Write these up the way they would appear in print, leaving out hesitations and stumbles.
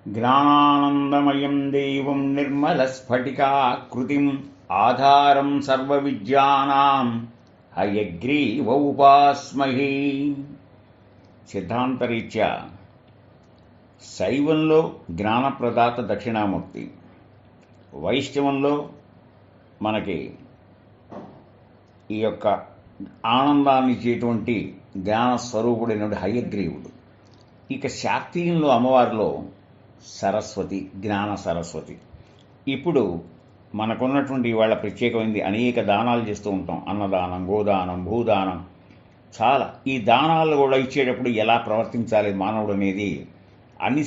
జ్ఞానానందమయం దేవం నిర్మలస్ఫటికాకృతిం ఆధారం సర్వవిద్యానాం హయగ్రీవముపాస్మహే. సిద్ధాంతరీత్యా శైవంలో జ్ఞానప్రదాత దక్షిణామూర్తి, వైష్ణవంలో మనకి ఈ యొక్క ఆనందాన్ని ఇచ్చేటువంటి జ్ఞానస్వరూపుడైన హయగ్రీవుడు. ఇక శాక్తీయంలో అమ్మవారిలో సరస్వతి, జ్ఞాన సరస్వతి. ఇప్పుడు మనకున్నటువంటి వాళ్ళ ప్రత్యేకమైంది అనేక దానాలు చేస్తూ ఉంటాం. అన్నదానం, గోదానం, భూదానం, చాలా. ఈ దానాలు కూడా ఇచ్చేటప్పుడు ఎలా ప్రవర్తించాలి మానవుడు అనేది అన్ని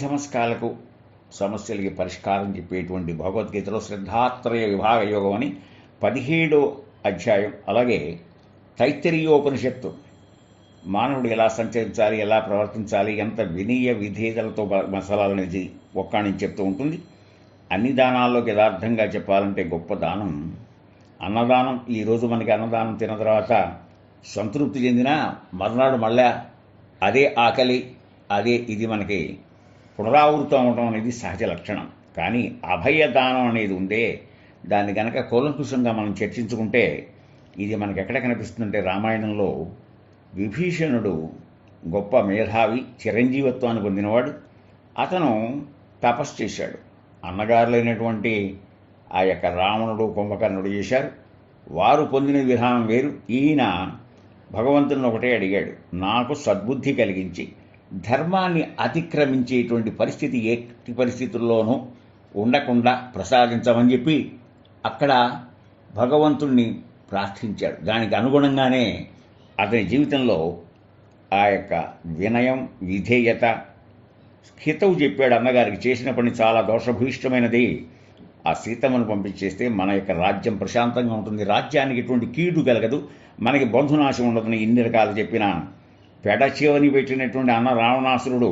సమస్యలకి పరిష్కారం చెప్పేటువంటి భగవద్గీతలో శ్రద్ధాత్రయ విభాగ యోగం అని 17వ అధ్యాయం, అలాగే తైత్తరీయోపనిషత్తు మానవుడు ఎలా సంచరించాలి, ఎలా ప్రవర్తించాలి, ఎంత వినయ విధేయతలతో మసలాలనేది ఒక్కాణించి చెప్తూ ఉంటుంది. అన్ని దానాల్లోకి యథార్థంగా చెప్పాలంటే గొప్ప దానం అన్నదానం. ఈరోజు మనకి అన్నదానం తిన్న తర్వాత సంతృప్తి చెందినా మర్నాడు మళ్ళా అదే ఆకలి, అదే ఇది మనకి పునరావృతం అవడం అనేది సహజ లక్షణం. కానీ అభయదానం అనేది ఉందే, దాన్ని గనక కూలంకుషంగా మనం చర్చించుకుంటే ఇది మనకి ఎక్కడ కనిపిస్తుందంటే రామాయణంలో విభీషణుడు గొప్ప మేధావి, చిరంజీవత్వాన్ని పొందినవాడు. అతను తపస్సు చేశాడు. అన్నగారులైనటువంటి ఆ యొక్క రావణుడు, కుంభకర్ణుడు చేశారు. వారు పొందిన విధానం వేరు. ఈయన భగవంతుని ఒకటే అడిగాడు, నాకు సద్బుద్ధి కలిగించి ధర్మాన్ని అతిక్రమించేటువంటి పరిస్థితి ఎట్టి పరిస్థితుల్లోనూ ఉండకుండా ప్రసాదించమని చెప్పి అక్కడ భగవంతుణ్ణి ప్రార్థించాడు. దానికి అనుగుణంగానే అతని జీవితంలో ఆ యొక్క వినయం, విధేయత, హితవు చెప్పాడు. అన్నగారికి చేసిన పని చాలా దోషభూయిష్టమైనది. ఆ సీతమ్మను పంపించేస్తే మన యొక్క రాజ్యం ప్రశాంతంగా ఉంటుంది, రాజ్యానికి ఎటువంటి కీడు కలగదు, మనకి బంధునాశం ఉండదని ఇన్ని రకాలు చెప్పిన పెడచివని పెట్టినటువంటి అన్న రావణాసురుడు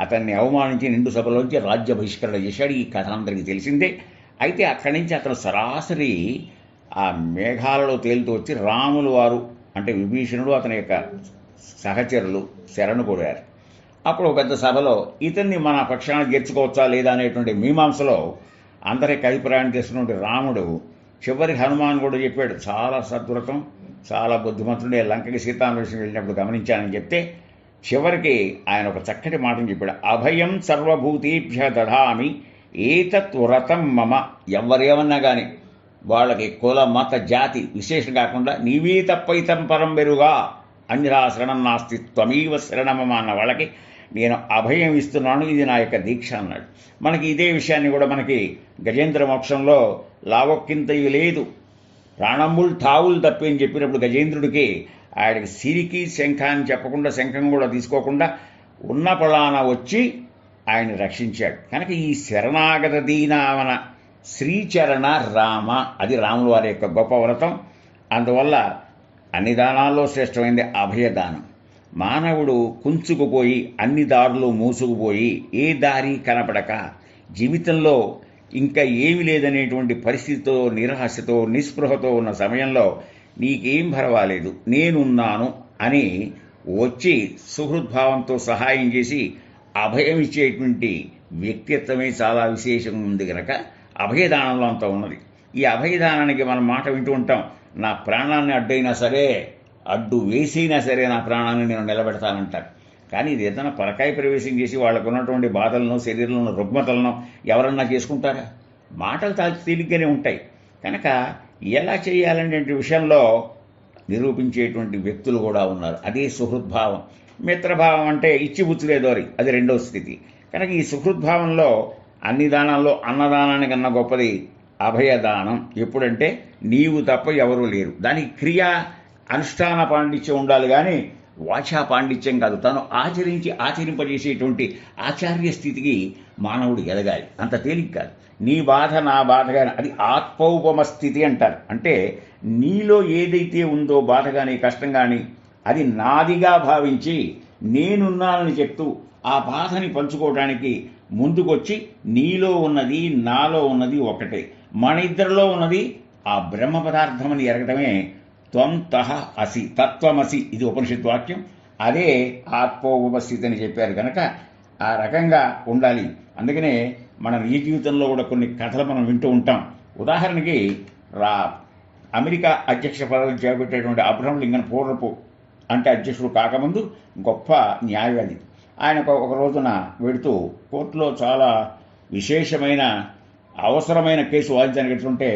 అతన్ని అవమానించి నిండు సభలోంచి రాజ్య బహిష్కరణ చేశాడు. ఈ కథ అందరికీ తెలిసిందే. అయితే అక్కడి నుంచి అతను సరాసరి ఆ మేఘాలలో తేలుతూ వచ్చి రాములు వారు అంటే విభీషణుడు, అతని యొక్క సహచరులు శరణు కోరారు. అప్పుడు ఒక పెద్ద సభలో ఇతన్ని మన పక్షాన్ని చేర్చుకోవచ్చా లేదా అనేటువంటి మీమాంసలో అందరికి అభిప్రాయం చేస్తున్నటువంటి రాముడు చివరి హనుమాన్ కూడా చెప్పాడు, చాలా సద్వ్రతం, చాలా బుద్ధిమంతుడే, లంకకి సీతాన్వేషణ వెళ్ళినప్పుడు గమనించానని చెప్తే చివరికి ఆయన ఒక చక్కటి మాటను చెప్పాడు, అభయం సర్వభూతేభ్య దధామి ఏతత్ వ్రతం మమ. ఎవరేమన్నా కానీ వాళ్ళకి కుల, మత, జాతి విశేషం కాకుండా నీవే తప్పైతం పరం బెరుగా అన్యరా శరణం నాస్తి త్వమీవ శరణమమ అన్న వాళ్ళకి నేను అభయం ఇస్తున్నాను, ఇది నా యొక్క దీక్ష అన్నాడు. మనకి ఇదే విషయాన్ని కూడా మనకి గజేంద్ర మోక్షంలో లావొక్కింతయు లేదు ప్రాణంబుల్ తావులు తప్పి అని చెప్పినప్పుడు గజేంద్రుడికి ఆయనకి సిరికి శంఖాన్ని చెప్పకుండా, శంఖం కూడా తీసుకోకుండా ఉన్న పలాన వచ్చి ఆయన రక్షించాడు. కనుక ఈ శరణాగత దీనావన శ్రీచరణ రామ, అది రాముల వారి యొక్క గొప్ప వ్రతం. అందువల్ల అన్ని దానాల్లో శ్రేష్టమైంది అభయదానం. మానవుడు కుంచుకుపోయి అన్ని దారులు మూసుకుపోయి ఏ దారి కనపడక జీవితంలో ఇంకా ఏమి లేదనేటువంటి పరిస్థితితో, నిరాశతో, నిస్పృహతో ఉన్న సమయంలో నీకేం పర్వాలేదు నేనున్నాను అని వచ్చి సుహృద్భావంతో సహాయం చేసి అభయం ఇచ్చేటువంటి వ్యక్తిత్వమే చాలా విశేషం ఉంది కనుక అభయదానంలో అంతా ఉన్నది. ఈ అభయదానానికి మనం మాట వింటూ ఉంటాం, నా ప్రాణాన్ని అడ్డైనా సరే, అడ్డు వేసైనా సరే నా ప్రాణాన్ని నేను నిలబెడతానంటారు. కానీ ఇది ఏదైనా పరకాయ ప్రవేశం చేసి వాళ్ళకు ఉన్నటువంటి బాధలను, శరీరంలో రుగ్మతలను ఎవరన్నా చేసుకుంటారా? మాటలు తేలిగ్గానే ఉంటాయి. కనుక ఎలా చేయాలనే విషయంలో నిరూపించేటువంటి వ్యక్తులు కూడా ఉన్నారు. అదే సుహృద్భావం. మిత్రభావం అంటే ఇచ్చిపుచ్చులేదోరి, అది రెండవ స్థితి. కనుక ఈ సుహృద్భావంలో అన్ని దానాల్లో అన్నదానానికన్నా గొప్పది అభయదానం. ఎప్పుడంటే నీవు తప్ప ఎవరూ లేరు. దానికి క్రియా అనుష్ఠాన పాండిత్యం ఉండాలి, కానీ వాచా పాండిత్యం కాదు. తను ఆచరింపజేసేటువంటి ఆచార్య స్థితికి మానవుడు ఎదగాలి. అంత తేలిక కాదు. నీ బాధ నా బాధ కానీ, అది ఆత్మౌపమ స్థితి అంటారు. అంటే నీలో ఏదైతే ఉందో బాధ కానీ, కష్టం కానీ, అది నాదిగా భావించి నేనున్నానని చెప్తూ ఆ బాధని పంచుకోవడానికి ముందుకొచ్చి నీలో ఉన్నది, నాలో ఉన్నది ఒకటే, మన ఇద్దరిలో ఉన్నది ఆ బ్రహ్మ పదార్థమని ఎరగటమే త్వం తహ అసి, తత్వమసి. ఇది ఉపనిషత్ వాక్యం. అదే ఆత్మోపస్థితి అని చెప్పారు. కనుక ఆ రకంగా ఉండాలి. అందుకనే మన నిజ జీవితంలో కూడా కొన్ని కథలు మనం వింటూ ఉంటాం. ఉదాహరణకి రా అమెరికా అధ్యక్ష పదవి చేపట్టేటువంటి అబ్రహం లింకన్ పూర్వపు అంటే అధ్యక్షుడు కాకముందు గొప్ప న్యాయవాది. ఆయన ఒక రోజున వెడుతూ కోర్టులో చాలా విశేషమైన అవసరమైన కేసు వాదించడానికి ఎట్లుంటే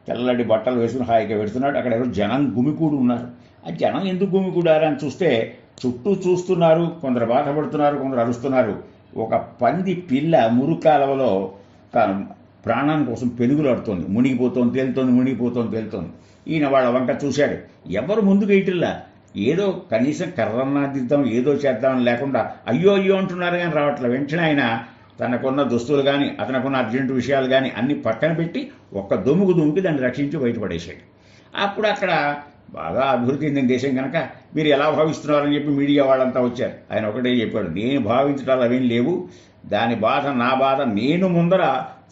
తెల్లటి బట్టలు వేసుకుని హాయిగా పెడుతున్నాడు. అక్కడ ఎవరు జనం గుమికూడు ఉన్నారు. ఆ జనం ఎందుకు గుమికూడారని చూస్తే చుట్టూ చూస్తున్నారు, కొందరు బాధపడుతున్నారు, కొందరు అరుస్తున్నారు. ఒక పంది పిల్ల మురుకాలవలో తన ప్రాణం కోసం పెనుగులాడుతోంది, మునిగిపోతోంది తేలుతోంది. ఈయన వాళ్ళ వంక చూశాడు. ఎవరు ముందుకు వేయటిల్లా, ఏదో కనీసం కర్రన్నా దిద్దాం, ఏదో చేద్దామని లేకుండా అయ్యో అంటున్నారు కానీ రావట్లేదు. వెంటనే ఆయన తనకున్న దుస్తులు కానీ అతనుకున్న అర్జెంటు విషయాలు కానీ అన్ని పక్కన పెట్టి ఒక్క దుమ్ముకి దాన్ని రక్షించి బయటపడేశాడు. అప్పుడు అక్కడ బాగా అభివృద్ధి చెందిన దేశం కనుక మీరు ఎలా భావిస్తున్నారని చెప్పి మీడియా వాళ్ళంతా వచ్చారు. ఆయన ఒకటే చెప్పాడు, నేను భావించడాలు అవేం లేవు, దాని బాధ నా బాధ, నేను ముందర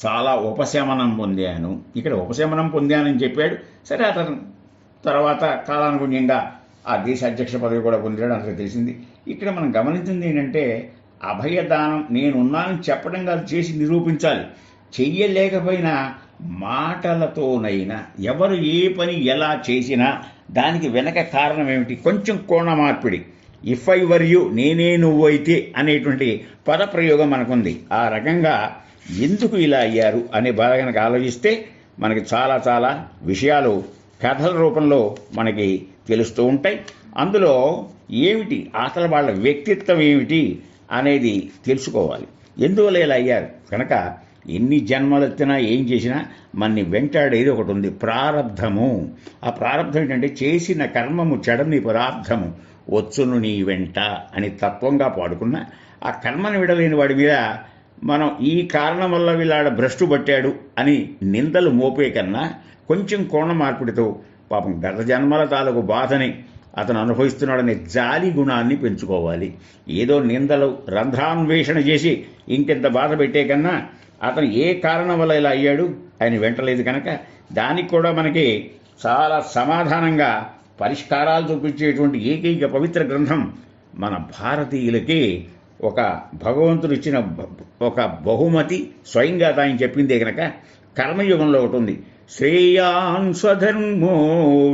చాలా ఉపశమనం పొందాను, ఇక్కడ ఉపశమనం పొందానని చెప్పాడు. సరే, అతను తర్వాత కాలానుగుణ్యంగా ఆ దేశ అధ్యక్ష పదవి కూడా పొందాడు, అందరికీ తెలిసింది. ఇక్కడ మనం గమనించింది ఏంటంటే అభయదానం నేనున్నానని చెప్పడం కాదు, చేసి నిరూపించాలి. చెయ్యలేకపోయినా మాటలతోనైనా ఎవరు ఏ పని ఎలా చేసినా దానికి వెనక కారణం ఏమిటి, కొంచెం కోణ మార్పిడి. ఇఫ్ ఐ వర్ యు, నేనే నువ్వైతే అనేటువంటి పదప్రయోగం మనకుంది. ఆ రకంగా ఎందుకు ఇలా అయ్యారు అనే బాధ కనుక ఆలోచిస్తే మనకి చాలా చాలా విషయాలు కథల రూపంలో మనకి తెలుస్తూ ఉంటాయి. అందులో ఏమిటి అసలు వాళ్ళ వ్యక్తిత్వం ఏమిటి అనేది తెలుసుకోవాలి. ఎందువల్ల ఇలా అయ్యారు కనుక ఎన్ని జన్మలెత్తినా ఏం చేసినా మన్ని వెంటాడేది ఒకటి ఉంది, ప్రారబ్ధము. ఆ ప్రారబ్ధం ఏంటంటే చేసిన కర్మము చెడని పదార్థము వచ్చును నీ వెంట అని తత్వంగా పాడుకున్న ఆ కర్మను విడలేని వాడి మీద మనం ఈ కారణం వల్ల వీళ్ళ భ్రష్టు పట్టాడు అని నిందలు మోపే కన్నా కొంచెం కోణ మార్పిడితో పాపం గత జన్మల తాలూకు బాధని అతను అనుభవిస్తున్నాడనే జాలి గుణాన్ని పెంచుకోవాలి. ఏదో నిందలు రంధ్రాన్వేషణ చేసి ఇంకెంత బాధ పెట్టే కన్నా అతను ఏ కారణం వల్ల ఇలా అయ్యాడు ఆయన వెంటలేదు కనుక దానికి కూడా మనకి చాలా సమాధానంగా పరిష్కారాలు చూపించేటువంటి ఏకైక పవిత్ర గ్రంథం మన భారతీయులకి ఒక భగవంతుడు ఇచ్చిన ఒక బహుమతి, స్వయంగా ఆయన చెప్పిందే కనుక కర్మయుగంలో ఒకటి ఉంది, శ్రేయాన్ స్వధర్మో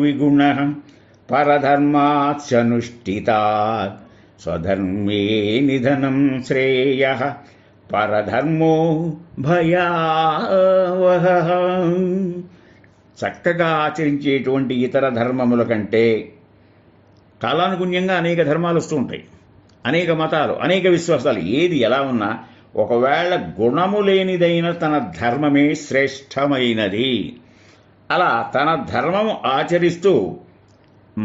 విగుణ పరధర్మాత్సనుష్ఠితాత్ స్వధర్మే నిధనం శ్రేయ పరధర్మో భయావహ. చక్కగా ఆచరించేటువంటి ఇతర ధర్మముల కంటే కాలానుగుణ్యంగా అనేక ధర్మాలు వస్తూ ఉంటాయి, అనేక మతాలు, అనేక విశ్వాసాలు. ఏది ఎలా ఉన్నా ఒకవేళ గుణము లేనిదైన తన ధర్మమే శ్రేష్టమైనది. అలా తన ధర్మము ఆచరిస్తూ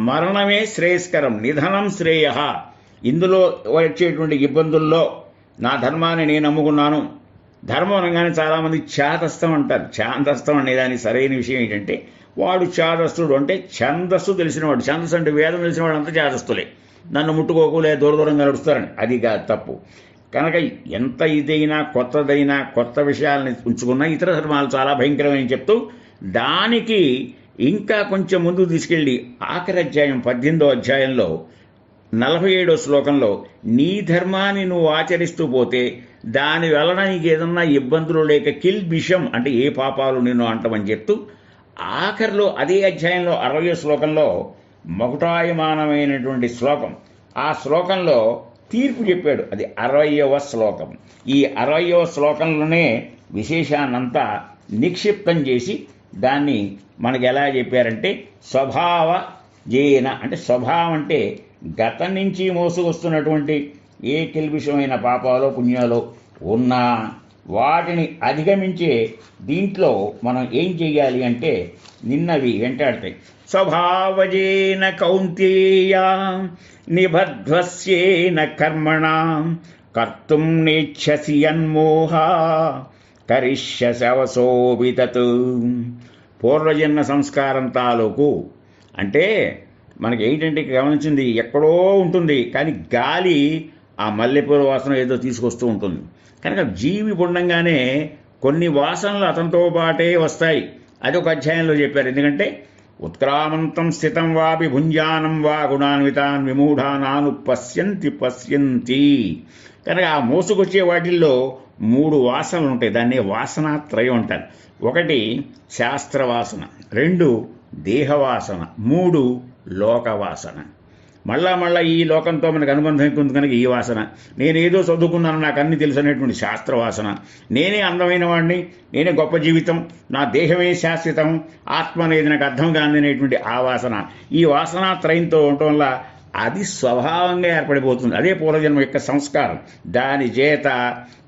మరణమే శ్రేయస్కరం, నిధనం శ్రేయ. ఇందులో వచ్చేటువంటి ఇబ్బందుల్లో నా ధర్మాన్ని నేను నమ్ముకున్నాను. ధర్మం అనగానే చాలామంది ఛాదస్థం అంటారు. ఛాందస్థం అనేదానికి సరైన విషయం ఏంటంటే వాడు ఛాదస్థుడు అంటే ఛందస్సు తెలిసినవాడు. ఛందస్సు అంటే వేదం తెలిసినవాడు అంతా ఛాదస్థులే. నన్ను ముట్టుకోకులే దూరంగా నడుస్తారని, అది కాదు తప్పు. కనుక ఎంత ఇదైనా కొత్తదైనా కొత్త విషయాలని ఉంచుకున్నా ఇతర ధర్మాలు చాలా భయంకరమని చెప్తూ దానికి ఇంకా కొంచెం ముందుకు తీసుకెళ్ళి ఆఖరి అధ్యాయం 18వ అధ్యాయంలో 47వ శ్లోకంలో నీ ధర్మాన్ని నువ్వు ఆచరిస్తూ పోతే దాని వలన నీకు ఏదన్నా ఇబ్బందులు లేక కిల్బిషం అంటే ఏ పాపాలు నిన్ను అంటమని చెప్తూ ఆఖరిలో అదే అధ్యాయంలో 60వ శ్లోకంలో మకుటాయమానమైనటువంటి శ్లోకం, ఆ శ్లోకంలో తీర్పు చెప్పాడు. అది 60వ శ్లోకం. ఈ 60వ శ్లోకంలోనే విశేషాన్నంతా నిక్షిప్తం చేసి దాన్ని మనకి ఎలా చెప్పారంటే స్వభావ జేన అంటే స్వభావం అంటే గతం నుంచి మోసుకొస్తున్నటువంటి ఏ కిల్బిషమైన పాపాలో పుణ్యాలో ఉన్నా వాటిని అధిగమించే దీంట్లో మనం ఏం చెయ్యాలి అంటే నిన్నవి వెంటాడతాయి. స్వభావజేన కౌంతేయ నిబధ్వస్యేన కర్మణ కర్తుం నేచ్ఛసి యన్మోహ కరిష్యసి అవసోపి తత్. పూర్వజన్మ సంస్కారం తాలూకు అంటే మనకి ఏంటంటే గమనించింది ఎక్కడో ఉంటుంది, కానీ గాలి ఆ మల్లెపూల వాసన ఏదో తీసుకొస్తూ ఉంటుంది. కనుక జీవి పుండంగానే కొన్ని వాసనలు అతనితో పాటే వస్తాయి. అది ఒక అధ్యాయంలో చెప్పారు. ఎందుకంటే ఉత్క్రామంతం స్థితం వాపి భుంజానం వా గుణాన్వితాన్ విమూఢానాను పశ్యంతి పశ్యంతి. కనుక ఆ మోసుకొచ్చే వాటిల్లో 3 వాసనలు ఉంటాయి. దాన్ని వాసనాత్రయం అంటారు. 1 శాస్త్రవాసన, 2 దేహవాసన, 3 లోకవాసన. మళ్ళా ఈ లోకంతో మనకు అనుబంధం ఎక్కువ కనుక ఈ వాసన. నేనేదో చదువుకున్నాను, నాకు అన్ని తెలుసు అనేటువంటి శాస్త్రవాసన. నేనే అందమైన వాడిని, నేనే గొప్ప జీవితం, నా దేహమే శాశ్వతం, ఆత్మ అనేది నాకు అర్థం కాని అనేటువంటి ఆ వాసన. ఈ వాసనాత్రయంతో ఉండటం వల్ల అది స్వభావంగా ఏర్పడిపోతుంది. అదే పూర్వజన్మ యొక్క సంస్కారం. దాని చేత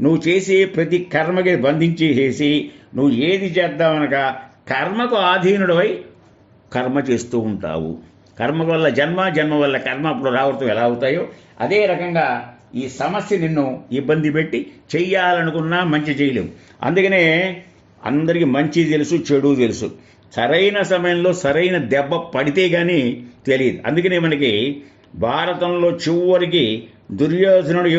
నువ్వు చేసే ప్రతి కర్మకి బంధించేసేసి నువ్వు ఏది చేద్దామనక కర్మకు ఆధీనుడవై కర్మ చేస్తూ ఉంటావు. కర్మ వల్ల జన్మ, జన్మ వల్ల కర్మ పునరావృతం ఎలా అవుతాయో అదే రకంగా ఈ సమస్య నిన్ను ఇబ్బంది పెట్టి చెయ్యాలనుకున్నా మంచి చేయలేవు. అందుకనే అందరికీ మంచి తెలుసు, చెడు తెలుసు. సరైన సమయంలో సరైన దెబ్బ పడితే కానీ తెలియదు. అందుకనే మనకి భారతంలో చివరికి దుర్యోధనుడు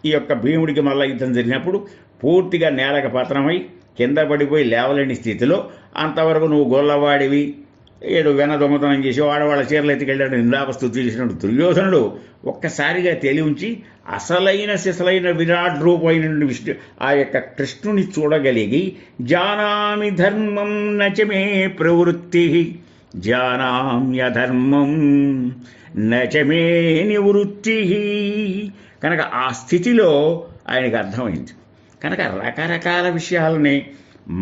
ఈ యొక్క భీముడికి మళ్ళా యుద్ధం జరిగినప్పుడు పూర్తిగా నేలకు పతనమై కింద పడిపోయి లేవలేని స్థితిలో అంతవరకు నువ్వు గొల్లవాడివి, ఏదో వెన దొంగతనం చేసి ఆడవాళ్ళ చీరలు ఎత్తికెళ్ళాడు నిందాపస్తుతి చేసినట్టు దుర్యోధనుడు ఒక్కసారిగా తెలివించి అసలైన సిసలైన విరాట్ రూపమైన ఆ యొక్క కృష్ణుని చూడగలిగి జానామి ధర్మం నచమే ప్రవృత్తి జానామ్యధర్మం నచమే నివృత్తి. కనుక ఆ స్థితిలో ఆయనకు అర్థమైంది. కనుక రకరకాల విషయాలని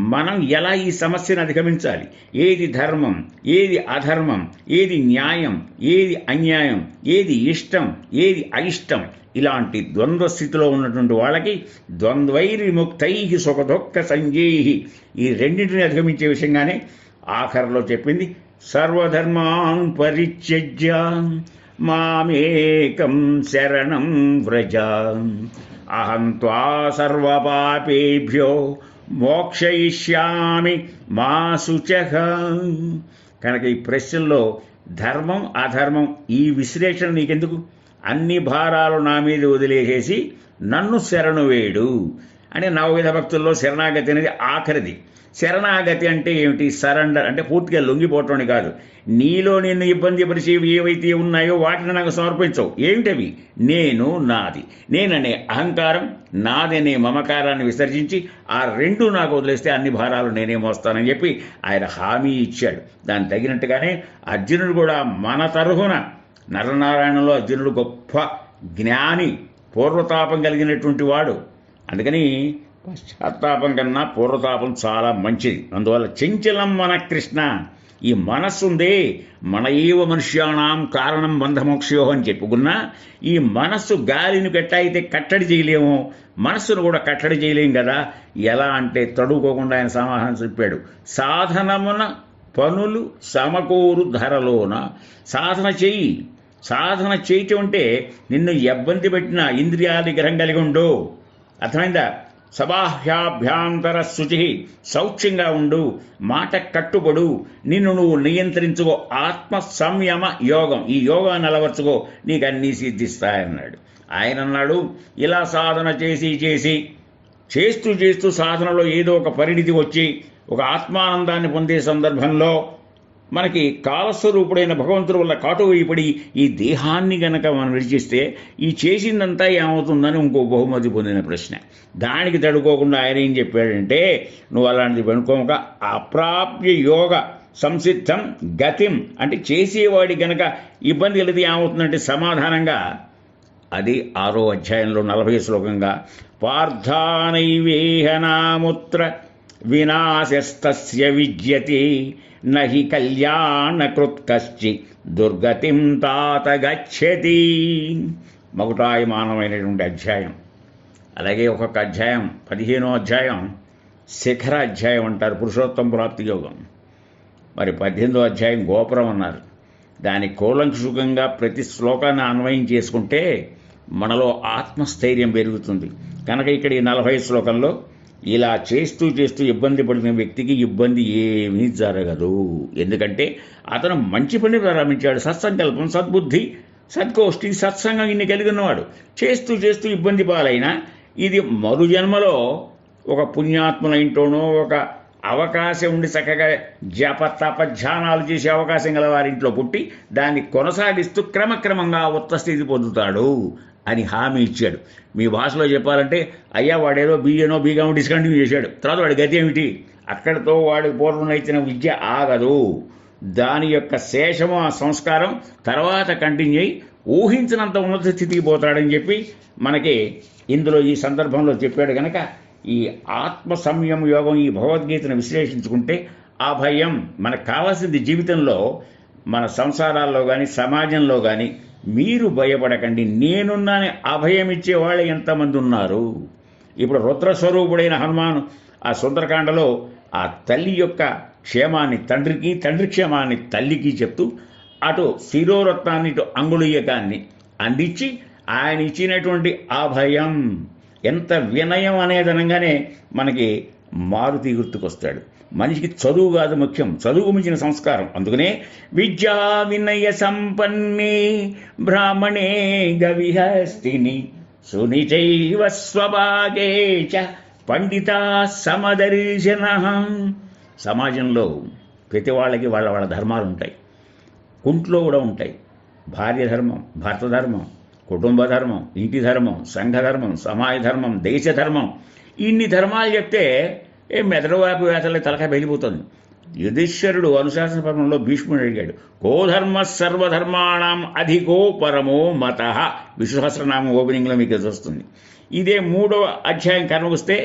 మనం ఎలా ఈ సమస్యను అధిగమించాలి, ఏది ధర్మం, ఏది అధర్మం, ఏది న్యాయం, ఏది అన్యాయం, ఏది ఇష్టం, ఏది అయిష్టం, ఇలాంటి ద్వంద్వ స్థితిలో ఉన్నటువంటి వాళ్ళకి ద్వంద్వైర్విముక్తై సుఖదుఃఖ సంజేహి ఈ రెండింటిని అధిగమించే విషయంగానే ఆఖరిలో చెప్పింది సర్వధర్మాన్ పరిత్యజ్య మామేకం శరణం వ్రజ అహం త్వా సర్వపాపేభ్యో మోక్షయిష్యామి మా శుచః. కనుక ఈ ప్రశ్నలో ధర్మం అధర్మం ఈ విశ్లేషణ నీకెందుకు? అన్ని భారాలు నా మీద వదిలేసేసి నన్ను శరణు వేడు అని నవవిధ భక్తుల్లో శరణాగతి అనేది ఆఖరిది. శరణాగతి అంటే ఏమిటి? సరెండర్ అంటే పూర్తిగా లొంగిపోవటం కాదు. నీలో నిన్ను ఇబ్బంది పరిచేవి ఏవైతే ఉన్నాయో వాటిని నాకు సమర్పించవు. ఏమిటవి? నేను, నాది, నేననే అహంకారం, నాదనే మమకారాన్ని విసర్జించి ఆ 2 నాకు వదిలేస్తే అన్ని భారాలు నేనే మోస్తానని చెప్పి ఆయన హామీ ఇచ్చాడు. దానికి తగినట్టుగానే అర్జునుడు కూడా మన తరహున నరనారాయణలో అర్జునుడు గొప్ప జ్ఞాని, పూర్వతాపం కలిగినటువంటి వాడు. అందుకని పశ్చాత్తాపం కన్నా పూర్వతాపం చాలా మంచిది. అందువల్ల చంచలం మన కృష్ణ, ఈ మనస్సు ఉందే మన ఏవ మనుష్యాణం కారణం బంధమోక్షయో అని చెప్పుకున్నా ఈ మనస్సు గాలిని అయితే కట్టడి చేయలేము, మనస్సును కూడా కట్టడి చేయలేం కదా. ఎలా అంటే తడుకోకుండా ఆయన సమాధానం చెప్పాడు. సాధనమున పనులు సమకూరు ధరలోన సాధన చెయ్యి. సాధన చేయటం అంటే నిన్ను ఇబ్బంది పెట్టిన ఇంద్రియాది గ్రహం కలిగి ఉండు. అర్థమైందా? సబాహ్యాభ్యాంతర శుచి, శౌచ్యంగా ఉండు, మాట కట్టుబడు, నిన్ను నువ్వు నియంత్రించుకో. ఆత్మ సంయమ యోగం, ఈ యోగాన్ని అలవర్చుకో, నీకు అన్నీ సిద్ధిస్తాయన్నాడు. ఆయన అన్నాడు ఇలా సాధన చేస్తూ సాధనలో ఏదో ఒక పరిణితి వచ్చి ఒక ఆత్మానందాన్ని పొందే సందర్భంలో మనకి కాలస్వరూపుడైన భగవంతుడు వల్ల కాటు వేయబడి ఈ దేహాన్ని గనక మనం విడిచిస్తే ఈ చేసిందంతా ఏమవుతుందని ఇంకో బహుమతి పొందిన ప్రశ్న. దానికి తడుకోకుండా ఆయన ఏం చెప్పాడంటే నువ్వు అలాంటిది పనుకోక అప్రాప్య యోగ సంసిద్ధం గతిం అంటే చేసేవాడి గనక ఇబ్బంది కలిగితే ఏమవుతుందంటే సమాధానంగా అది 6వ అధ్యాయంలో 40వ శ్లోకంగా పార్థానైవేహనాముత్ర వినాశస్తస్య విజ్యతే నహి కళ్యాణకృత్కశ్చి దుర్గతిం తాత గచ్చతి. మగుటాయమానమైనటువంటి అధ్యాయం. అలాగే ఒక్కొక్క అధ్యాయం 15వ అధ్యాయం శిఖర అధ్యాయం అంటారు, పురుషోత్తమ ప్రాప్తి యోగం. మరి 18వ అధ్యాయం గోపురం అన్నారు. దాని కూలంకుషంగా ప్రతి శ్లోకాన్ని అన్వయం చేసుకుంటే మనలో ఆత్మస్థైర్యం పెరుగుతుంది. కనుక ఇక్కడ ఈ 40వ శ్లోకంలో ఇలా చేస్తూ ఇబ్బంది పడిన వ్యక్తికి ఇబ్బంది ఏమీ జరగదు. ఎందుకంటే అతను మంచి పని ప్రారంభించాడు. సత్సంకల్పం, సద్బుద్ధి, సద్గోష్ఠి, సత్సంగం ఇన్ని కలిగి ఉన్నవాడు. చేస్తూ ఇబ్బంది పాలైనా ఇది మరు జన్మలో ఒక పుణ్యాత్మల ఇంట్లోనో ఒక అవకాశం ఉండి చక్కగా జప తప ధ్యానాలు చేసే అవకాశం గల వారింట్లో పుట్టి దాన్ని కొనసాగిస్తూ క్రమక్రమంగా ఉత్త స్థితి పొందుతాడు అని హామీ ఇచ్చాడు. మీ భాషలో చెప్పాలంటే అయ్యా వాడేదో బీఏనో బీగామో డిస్కంటిన్యూ చేశాడు, తర్వాత వాడి గతి ఏమిటి? అక్కడితో వాడికి పూర్వం ఇచ్చిన విద్య ఆగదు. దాని యొక్క శేషము ఆ సంస్కారం తర్వాత కంటిన్యూ అయ్యి ఊహించినంత ఉన్నత స్థితికి పోతాడని చెప్పి మనకి ఇందులో ఈ సందర్భంలో చెప్పాడు. కనుక ఈ ఆత్మ సంయమ యోగం, ఈ భగవద్గీతను విశ్లేషించుకుంటే ఆ భయం మనకు కావాల్సింది. జీవితంలో మన సంసారాల్లో కానీ సమాజంలో కానీ మీరు భయపడకండి, నేనున్నానే అభయం ఇచ్చేవాళ్ళు ఎంతమంది ఉన్నారు. ఇప్పుడు రుద్రస్వరూపుడైన హనుమాన్ ఆ సుందరకాండలో ఆ తల్లి యొక్క క్షేమాన్ని తండ్రికి, తండ్రి క్షేమాన్ని తల్లికి చెప్తూ అటు శిరోరత్నాన్ని ఇటు అంగుళీయకాన్ని అందించి ఆయన ఇచ్చినటువంటి అభయం ఎంత వినయం అనేదనగానే మనకి మారుతి గుర్తుకొస్తాడు. మనిషికి చదువు కాదు ముఖ్యం, చదువుకు మించిన సంస్కారం. అందుకనే విద్యా వినయ సంపన్నే బ్రాహ్మణే గవిహస్తిని సునిచైవ స్వభాగే చ పండిత సమదర్శన. సమాజంలో ప్రతి వాళ్ళకి వాళ్ళ వాళ్ళ ధర్మాలు ఉంటాయి, కుంట్లో కూడా ఉంటాయి. భార్య ధర్మం, భర్త ధర్మం, కుటుంబ ధర్మం, ఇంటి ధర్మం, సంఘ ధర్మం, సమాజ ధర్మం, దేశ ధర్మం. ఇన్ని ధర్మాలు చెప్తే మెదడువాపు వేతలే తలకాయ వెళ్ళిపోతుంది. యుధిష్ఠిరుడు అనుశాసన పర్వంలో భీష్ముడు అడిగాడు, కో ధర్మ సర్వధర్మాణం అధికో పరమో మత. విశ్వసహస్రనామం ఓపెనింగ్లో మీకు అది వస్తుంది. ఇదే 3వ అధ్యాయం కనుగొస్తే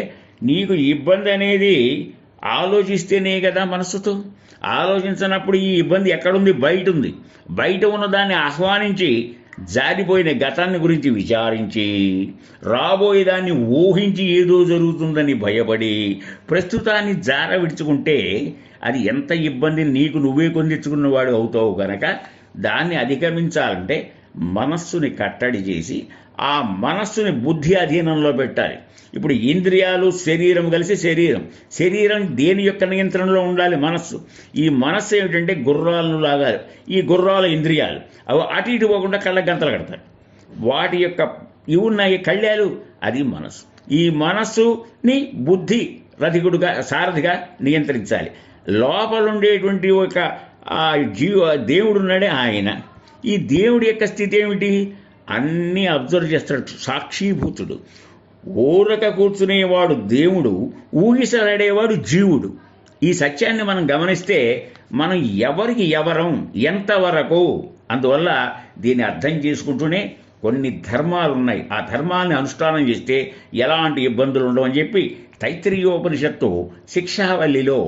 నీకు ఇబ్బంది అనేది ఆలోచిస్తేనే కదా మనస్సుతో. ఆలోచించినప్పుడు ఈ ఇబ్బంది ఎక్కడుంది? బయట ఉంది. బయట ఉన్నదాన్ని ఆహ్వానించి జారిపోయిన గతాన్ని గురించి విచారించి రాబోయేదాన్ని ఊహించి ఏదో జరుగుతుందని భయపడి ప్రస్తుతాన్ని జార విడుచుకుంటే అది ఎంత ఇబ్బంది నీకు నువ్వే కొందించుకున్నవాడు అవుతావు. కనుక దాన్ని అధిగమించాలంటే మనస్సుని కట్టడి చేసి ఆ మనస్సుని బుద్ధి అధీనంలో పెట్టాలి. ఇప్పుడు ఇంద్రియాలు శరీరం కలిసి శరీరం దేని యొక్క నియంత్రణలో ఉండాలి? మనస్సు. ఈ మనస్సు ఏమిటంటే గుర్రాలను లాగాలి. ఈ గుర్రాల ఇంద్రియాలు అవి అటు ఇటు పోకుండా కళ్ళ గంతలు కడతాయి. వాటి యొక్క ఇవి ఉన్నాయి కళ్యాలు, అది మనస్సు. ఈ మనస్సుని బుద్ధి రథికుడుగా సారథిగా నియంత్రించాలి. లోపలుండేటువంటి ఒక దేవుడు ఉన్నాడే ఆయన. ఈ దేవుడి యొక్క స్థితి ఏమిటి? అన్నీ అబ్జర్వ్ చేస్తాడు, సాక్షీభూతుడు. ఊరక కూర్చునేవాడు దేవుడు, ఊగిసలాడేవాడు జీవుడు. ఈ సత్యాన్ని మనం గమనిస్తే మనం ఎవరికి ఎవరం, ఎంతవరకు. అందువల్ల దీన్ని అర్థం చేసుకుంటూనే కొన్ని ధర్మాలు ఉన్నాయి. ఆ ధర్మాన్ని అనుష్ఠానం చేస్తే ఎలాంటి ఇబ్బందులు ఉండవని చెప్పి తైత్రీయోపనిషత్తు శిక్షావల్లిలో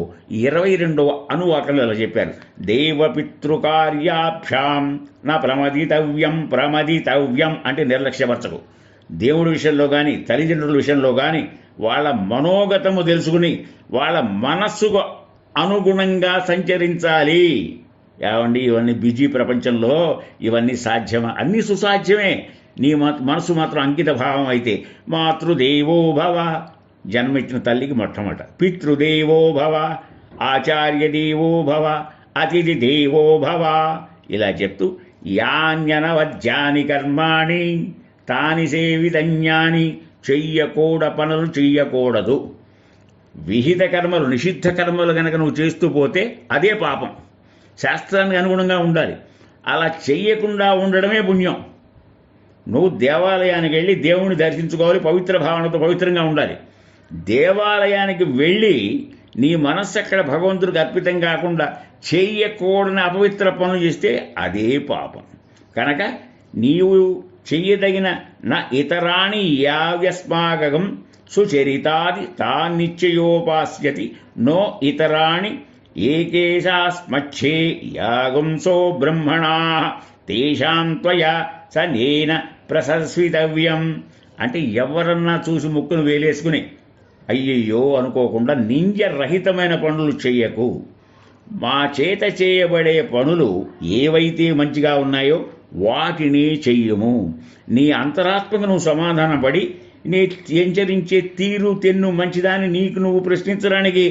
22వ అనువాకంలో ఇలా చెప్పారు. దేవపితృకార్యాభ్యాం నా ప్రమదితవ్యం అంటే నిర్లక్ష్యపరచకు. దేవుడి విషయంలో కానీ తల్లిదండ్రుల విషయంలో కానీ వాళ్ళ మనోగతము తెలుసుకుని వాళ్ళ మనస్సుకు అనుగుణంగా సంచరించాలి. ఏమండి, ఇవన్నీ బిజీ ప్రపంచంలో ఇవన్నీ సాధ్యమా? అన్నీ సుసాధ్యమే. నీ మనసు మాత్రం అంకిత భావం అయితే. మాతృదేవో భవ, జన్మించిన తల్లికి మొట్టమొదట. పితృదేవో భవ, ఆచార్యదేవో భవ, అతిథి దేవో భవ. ఇలా చెప్తూ యాన్యనవద్యాని కర్మాణి తాని సేవితజ్ఞాని, పనులు చెయ్యకూడదు. విహిత కర్మలు, నిషిద్ధ కర్మలు కనుక నువ్వు చేస్తూ పోతే అదే పాపం. శాస్త్రానికి అనుగుణంగా ఉండాలి. అలా చెయ్యకుండా ఉండడమే పుణ్యం. నువ్వు దేవాలయానికి వెళ్ళి దేవుణ్ణి దర్శించుకోవాలి, పవిత్ర భావనతో పవిత్రంగా ఉండాలి. దేవాలయానికి వెళ్ళి నీ మనస్సు అక్కడ భగవంతుడికి అర్పితం కాకుండా చెయ్యకూడని అపవిత్ర పనులు చేస్తే అదే పాపం. కనుక నీవు చెయ్యదగిన నా ఇతరాణి యావ్యస్మాగం సుచరితాది తాన్నిశ్చయోపాస్యతి నో ఇతరాణి ఏకేశాస్మచ్చే యాగంసో బ్రహ్మణా తేషాం త్వయా సనేన ప్రసస్వితవ్యం. అంటే ఎవరన్నా చూసి ముక్కును వేలేసుకుని అయ్యయ్యో అనుకోకుండా నింజరహితమైన పనులు చెయ్యకు. మా చేత చేయబడే పనులు ఏవైతే మంచిగా ఉన్నాయో వాటిని చెయ్యము. నీ అంతరాత్మకు నువ్వు సమాధానపడి నీ ఎంచరించే తీరు తెన్ను మంచిదాన్ని నీకు నువ్వు ప్రశ్నించడానికి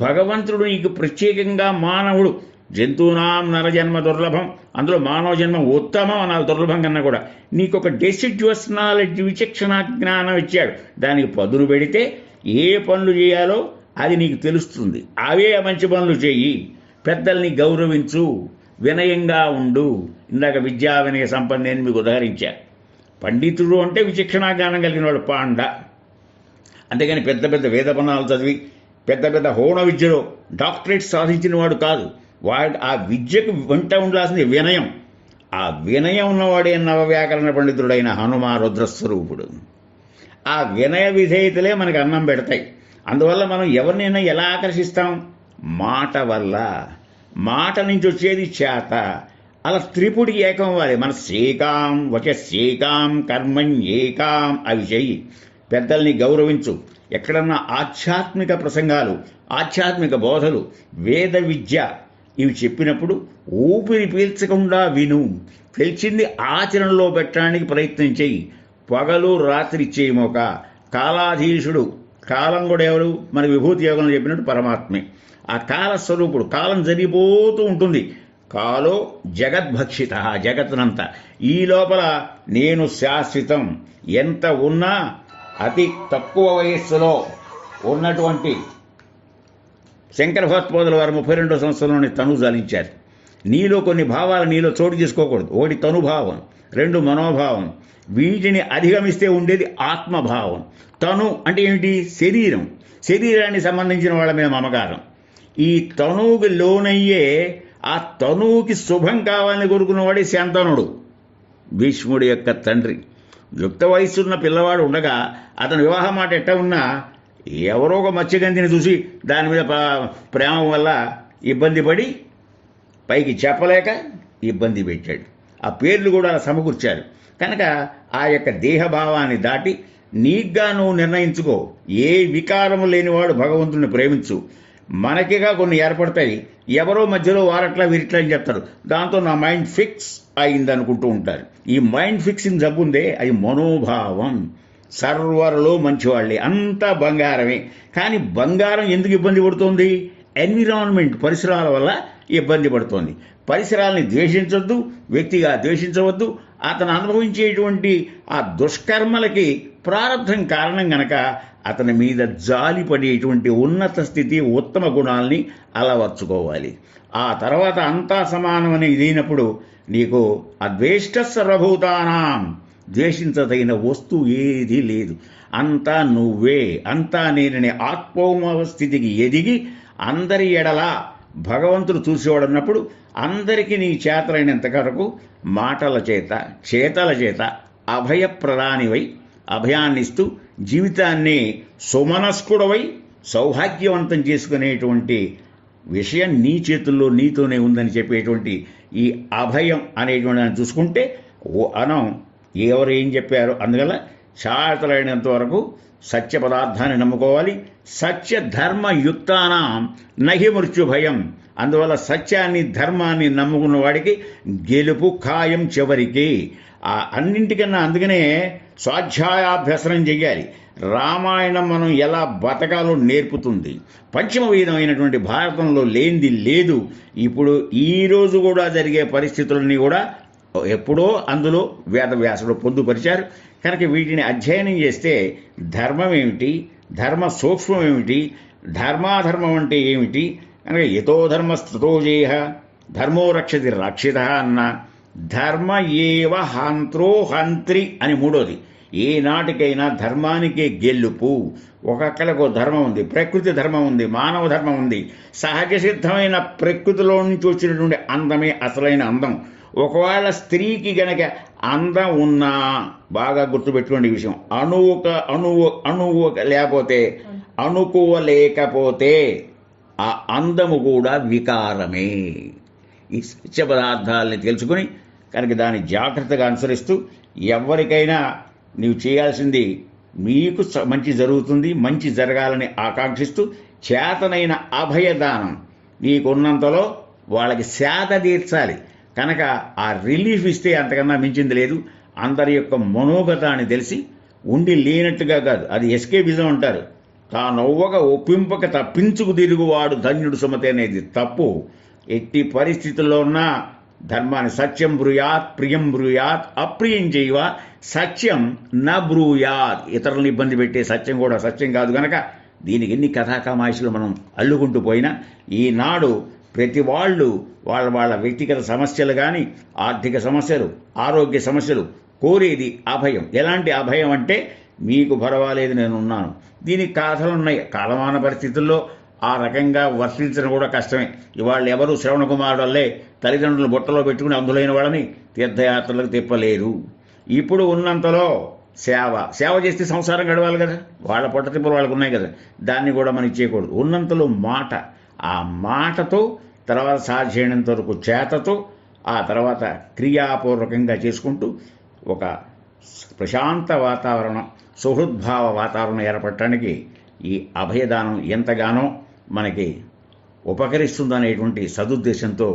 భగవంతుడు నీకు ప్రత్యేకంగా మానవుడు. జంతువునాం నరజన్మ దుర్లభం, అందులో మానవ జన్మ ఉత్తమం అనాలి, దుర్లభం కన్నా కూడా. నీకు ఒక డెసిడ్యువస్ నాలెడ్జ్, విచక్షణ జ్ఞానం ఇచ్చాడు. దానికి పదును పెడితే ఏ పనులు చేయాలో అది నీకు తెలుస్తుంది. అవే మంచి పనులు చెయ్యి, పెద్దల్ని గౌరవించు, వినయంగా ఉండు. ఇందాక విద్యా వినయ సంపన్నేని మీకు ఉదాహరించా. పండితుడు అంటే విచక్షణా జ్ఞానం కలిగిన వాడు పాండ. అంతేగాని పెద్ద పెద్ద వేదపనాలు చదివి పెద్ద పెద్ద హోణ విద్యలో డాక్టరేట్ సాధించిన వాడు కాదు. వాడు ఆ విద్యకు వెంట ఉండాల్సింది వినయం. ఆ వినయం ఉన్నవాడే నవవ్యాకరణ పండితుడైన హనుమ రుద్రస్వరూపుడు. ఆ వినయ విధేయతలే మనకు అన్నం పెడతాయి. అందువల్ల మనం ఎవరినైనా ఎలా ఆకర్షిస్తాం? మాట వల్ల. మాట నుంచి వచ్చేది చేత. అలా త్రిపుడికి ఏకం అవ్వాలి. మన శేకాం వచశేకాం కర్మణ్యేకాం అవి చెయ్యి. పెద్దల్ని గౌరవించు. ఎక్కడన్నా ఆధ్యాత్మిక ప్రసంగాలు, ఆధ్యాత్మిక బోధలు, వేద విద్య ఇవి చెప్పినప్పుడు ఊపిరి పీల్చకుండా విను. తెలిసింది ఆచరణలో పెట్టడానికి ప్రయత్నం చెయ్యి. పగలు రాత్రి చేయమోక. కాలాధీశుడు, కాలం కూడా ఎవరు? మన విభూతి యోగంలో చెప్పినట్టు పరమాత్మే. ఆ కాలస్వరూపుడు. కాలం జరిగిపోతూ ఉంటుంది. కాలో జగద్భక్షిత, జగత్తునంతా. ఈ లోపల నేను శాశ్వతం. ఎంత ఉన్నా అతి తక్కువ వయస్సులో ఉన్నటువంటి శంకర భగవత్పాదుల వారు 32వ సంవత్సరంలోని తను జాలించారు. నీలో కొన్ని భావాలు నీలో చోటు చేసుకోకూడదు. ఒకటి తనుభావం, 2 మనోభావం. వీటిని అధిగమిస్తే ఉండేది ఆత్మభావం. తను అంటే ఏమిటి? శరీరం. శరీరానికి సంబంధించిన వాళ్ళ మీద మమకారం. ఈ తనువుకి లోనయ్యే ఆ తనువుకి శుభం కావాలని కోరుకున్నవాడే శాంతనుడు, భీష్ముడి యొక్క తండ్రి. యుక్త వయస్సున్న పిల్లవాడు ఉండగా అతని వివాహం మాట ఎట్ట ఉన్నా ఎవరో ఒక మత్స్యగంధిని చూసి దాని మీద ప్రేమ వల్ల ఇబ్బంది పడి పైకి చెప్పలేక ఇబ్బంది పెట్టాడు. ఆ పేర్లు కూడా సమకూర్చారు. కనుక ఆ యొక్క దేహభావాన్ని దాటి నీగ్గా నువ్వు నిర్ణయించుకో. ఏ వికారము లేనివాడు భగవంతుని ప్రేమించు. మనకిగా కొన్ని ఏర్పడతాయి. ఎవరో మధ్యలో వారట్లా వీరిట్లా అని చెప్తారు. దాంతో నా మైండ్ ఫిక్స్ అయింది అనుకుంటూ ఉంటారు. ఈ మైండ్ ఫిక్సింగ్ జబ్బు ఉందే, అది మనోభావం. సర్వరులో మంచివాళ్ళే, అంతా బంగారమే. కానీ బంగారం ఎందుకు ఇబ్బంది పడుతోంది? ఎన్విరాన్మెంట్, పరిసరాల వల్ల ఇబ్బంది పడుతోంది. పరిసరాలని ద్వేషించవద్దు, వ్యక్తిగా ద్వేషించవద్దు. అతను అనుభవించేటువంటి ఆ దుష్కర్మలకి ప్రారంభం కారణం గనక అతని మీద జాలిపడేటువంటి ఉన్నత స్థితి, ఉత్తమ గుణాల్ని అలవర్చుకోవాలి. ఆ తర్వాత అంతా సమానమని ఇదైనప్పుడు నీకు అద్వేష్ట సర్వభూతానాం, ద్వేషించదగిన వస్తువు ఏదీ లేదు. అంతా నువ్వే, అంతా నేననే ఆత్మోమ స్థితికి ఎదిగి అందరి ఎడలా భగవంతుడు చూసేవాడన్నప్పుడు అందరికీ నీ చేతలైనంత వరకు మాటల చేత, చేతల చేత అభయప్రదానివై అభయాన్నిస్తూ జీవితాన్ని సుమనస్కుడవై సౌభాగ్యవంతం చేసుకునేటువంటి విషయం నీ చేతుల్లో నీతోనే ఉందని చెప్పేటువంటి ఈ అభయం అనేటువంటి దాన్ని చూసుకుంటే అనం ఎవరు ఏం చెప్పారో అందువల్ల చేతలైనంత వరకు సత్య పదార్థాన్ని నమ్ముకోవాలి. సత్య ధర్మయుక్తానాం నహి మృత్యు భయం. అందువల్ల సత్యాన్ని, ధర్మాన్ని నమ్ముకున్న వాడికి గెలుపు ఖాయం చివరికి. అన్నింటికన్నా అందుకనే స్వాధ్యాయాభ్యసనం చెయ్యాలి. రామాయణం మనం ఎలా బతకాలో నేర్పుతుంది. పంచమ వేదం అయినటువంటి భారతంలో లేనిది లేదు. ఇప్పుడు ఈరోజు కూడా జరిగే పరిస్థితులన్నీ కూడా ఎప్పుడో అందులో వేదవ్యాసుడు పొందుపరిచారు. కనుక వీటిని అధ్యయనం చేస్తే ధర్మం ఏమిటి, ధర్మ సూక్ష్మం ఏమిటి, ధర్మాధర్మం అంటే ఏమిటి, కనుక యతో ధర్మస్తతో జేహ ధర్మో రక్షతి రక్షిత అన్న ధర్మ ఏవ హంత్రో హంత్రి అని మూడోది. ఏ నాటికైనా ధర్మానికే గెలుపు. ఒక్కొక్కరికి ధర్మం ఉంది, ప్రకృతి ధర్మం ఉంది, మానవ ధర్మం ఉంది. సహజ సిద్ధమైన ప్రకృతిలో నుంచి వచ్చినటువంటి అందమే అసలైన అందం. ఒకవేళ స్త్రీకి గనక అందం ఉన్నా బాగా గుర్తుపెట్టుకోండి విషయం, అణువు లేకపోతే, అనుకోలేకపోతే ఆ అందము కూడా వికారమే. ఈ సత్య పదార్థాలని తెలుసుకుని కనుక దాన్ని జాగ్రత్తగా అనుసరిస్తూ ఎవరికైనా నీవు చేయాల్సింది మీకు మంచి జరుగుతుంది, మంచి జరగాలని ఆకాంక్షిస్తూ చేతనైన అభయదానం నీకున్నంతలో వాళ్ళకి సేద తీర్చాలి. కనుక ఆ రిలీఫ్ ఇస్తే అంతకన్నా మించింది లేదు. అందరి యొక్క మనోగతాన్ని తెలిసి ఉండి లేనట్టుగా కాదు, అది ఎస్కేపిజం అంటారు. తానొవ్వక ఒప్పింపక తప్పించుకు తిరుగువాడు ధన్యుడు సుమతి అనేది తప్పు. ఎట్టి పరిస్థితుల్లో ఉన్నా ధర్మాన్ని సత్యం బ్రూయాత్ ప్రియం బ్రూయాత్ అప్రియం చేయవ సత్యం న బ్రూయాత్. ఇతరులను ఇబ్బంది పెట్టే సత్యం కూడా సత్యం కాదు. కనుక దీనికి ఎన్ని కథాకమాయిషులు మనం అల్లుకుంటూ పోయినా ఈనాడు ప్రతి వాళ్ళు వాళ్ళ వ్యక్తిగత సమస్యలు కానీ, ఆర్థిక సమస్యలు, ఆరోగ్య సమస్యలు కోరేది అభయం. ఎలాంటి అభయం అంటే, మీకు పర్వాలేదు నేనున్నాను. దీనికి కథలున్నాయి. కాలమాన పరిస్థితుల్లో ఆ రకంగా వర్తించడం కూడా కష్టమే. ఇవాళ ఎవరు శ్రవణ కుమారుడు వల్లే తల్లిదండ్రులు బుట్టలో పెట్టుకుని అందులైన వాళ్ళని తీర్థయాత్రలకు తిప్పలేరు. ఇప్పుడు ఉన్నంతలో సేవ చేస్తే సంసారం గడవాలి కదా, వాళ్ళ పొట్ట తిప్పలు వాళ్ళకు ఉన్నాయి కదా, దాన్ని కూడా మనం ఇచ్చేయకూడదు. ఉన్నంతలో మాట, ఆ మాటతో తర్వాత సాధ్యమైనంత వరకు చేతతో, ఆ తర్వాత క్రియాపూర్వకంగా చేసుకుంటూ ఒక ప్రశాంత వాతావరణం, సుహృద్భావ వాతావరణం ఏర్పడటానికి ఈ అభయదానం ఎంతగానో మనకి ఉపకరిస్తుందనేటువంటి సదుద్దేశంతో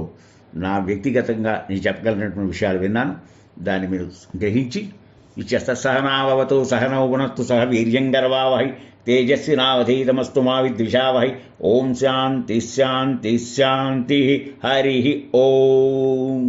నా వ్యక్తిగతంగా నేను చెప్పగలిగినటువంటి విషయాలు విన్నాను. దాన్ని మీరు గ్రహించి ఇచ్చేస్తా. సహనావతు సహనౌ గుణస్తు సహ వీర్యంగర్వావహై తేజస్వినావధీతమస్తు మా విద్విషావహై. ఓం శాంతి శాంతి శాంతి. హరి ఓం.